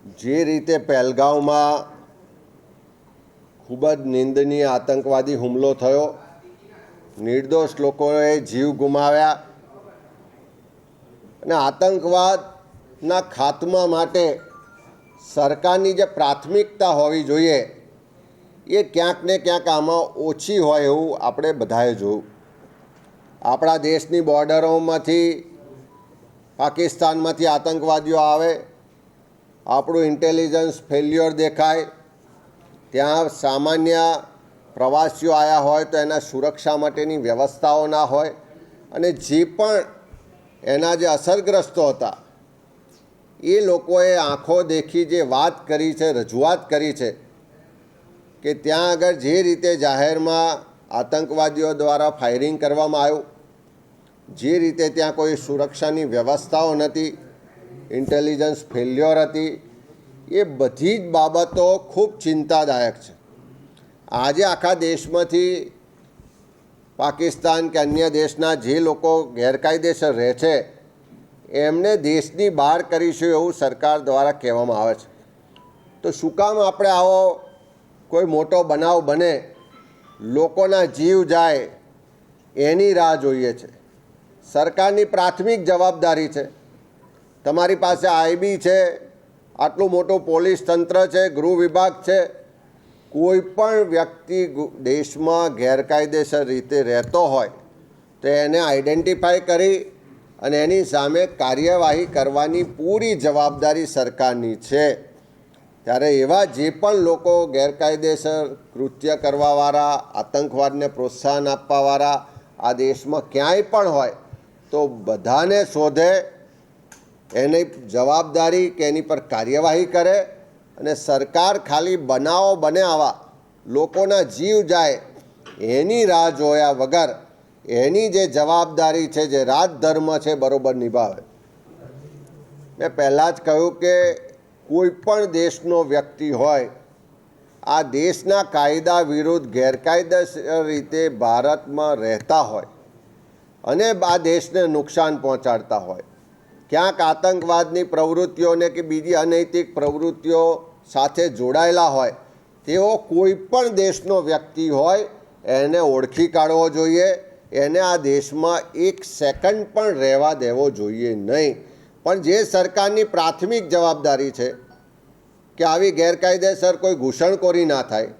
જે રીતે પહેલગામમાં ખૂબ જ નિંદનીય આતંકવાદી હુમલો થયો, નિર્દોષ લોકોએ જીવ ગુમાવ્યા અને આતંકવાદના ખાત્મા માટે સરકારની જે પ્રાથમિકતા હોવી જોઈએ એ ક્યાંક ને ક્યાંક આમાં ઓછી હોય એવું આપણે બધાએ જોયું। આપણા દેશની બોર્ડરોમાંથી પાકિસ્તાનમાંથી આતંકવાદીઓ આવે, આપણું ઇન્ટેલિજન્સ ફેલ્યોર દેખાય, ત્યાં સામાન્ય પ્રવાસીઓ આવ્યા હોય તો એના સુરક્ષા માટેની વ્યવસ્થાઓ ના હોય અને જે પણ એના જે અસરગ્રસ્તો હતા એ લોકોએ આંખો દેખી જે વાત કરી છે, રજૂઆત કરી છે કે ત્યાં આગળ જે રીતે જાહેરમાં આતંકવાદીઓ દ્વારા ફાયરિંગ કરવામાં આવ્યું, જે રીતે ત્યાં કોઈ સુરક્ષાની વ્યવસ્થાઓ નથી, ઇન્ટેલિજન્સ ફેલ્યોર હતી, એ બધી જ બાબતો ખૂબ ચિંતાદાયક છે। આજે આખા દેશમાંથી પાકિસ્તાન કે અન્ય દેશના જે લોકો ગેરકાયદેસર રહે છે એમને દેશની બહાર કરીશું એવું સરકાર દ્વારા કહેવામાં આવે છે। તો શું કામ આપણે આવો કોઈ મોટો બનાવ બને, લોકોના જીવ જાય એની રાહ જોઈએ છે? સરકારની પ્રાથમિક જવાબદારી છે। તમારી પાસે આઈબી છે, આટલું મોટું પોલીસ તંત્ર છે, ગૃહ વિભાગ છે, કોઈ પણ વ્યક્તિ દેશમાં ગેરકાયદેસર રીતે રહેતો હોય તો એને આઈડેન્ટિફાઈ કરી અને એની સામે કાર્યવાહી કરવાની પૂરી જવાબદારી સરકારની છે। ત્યારે એવા જે પણ લોકો ગેરકાયદેસર કૃત્ય કરવાવાળા, આતંકવાદને પ્રોત્સાહન આપવાવાળા આ દેશમાં ક્યાંય પણ હોય તો બધાને શોધે, એની જવાબદારી કે એની પર કાર્યવાહી કરે અને સરકાર ખાલી બનાવો બને આવા લોકોના જીવ જાય એની રાહ જોયા વગર એની જે જવાબદારી છે, જે રાજધર્મ છે, બરાબર નિભાવે। મેં પહેલાં જ કહ્યું કે કોઈ પણ દેશનો વ્યક્તિ હોય, આ દેશના કાયદા વિરુદ્ધ ગેરકાયદેસર રીતે ભારતમાં રહેતા હોય અને આ દેશને નુકસાન પહોંચાડતા હોય, ક્યાંક આતંકવાદની પ્રવૃત્તિઓને કે બીજી અનૈતિક પ્રવૃત્તિઓ સાથે જોડાયેલા હોય, તેઓ કોઈ પણ દેશનો વ્યક્તિ હોય એને ઓળખી કાઢવો જોઈએ, એને આ દેશમાં એક સેકન્ડ પણ રહેવા દેવો જોઈએ નહીં। પણ જે સરકારની પ્રાથમિક જવાબદારી છે કે આવી ગેરકાયદેસર કોઈ ઘૂસણખોરી ના થાય,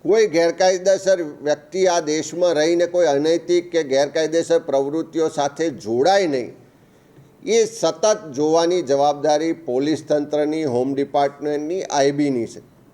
કોઈ ગેરકાયદેસર વ્યક્તિ આ દેશમાં રહીને કોઈ અનૈતિક કે ગેરકાયદેસર પ્રવૃત્તિઓ સાથે જોડાય નહીં, એ સતત જોવાની જવાબદારી પોલીસ તંત્રની, હોમ ડિપાર્ટમેન્ટની, આઈબીની છે।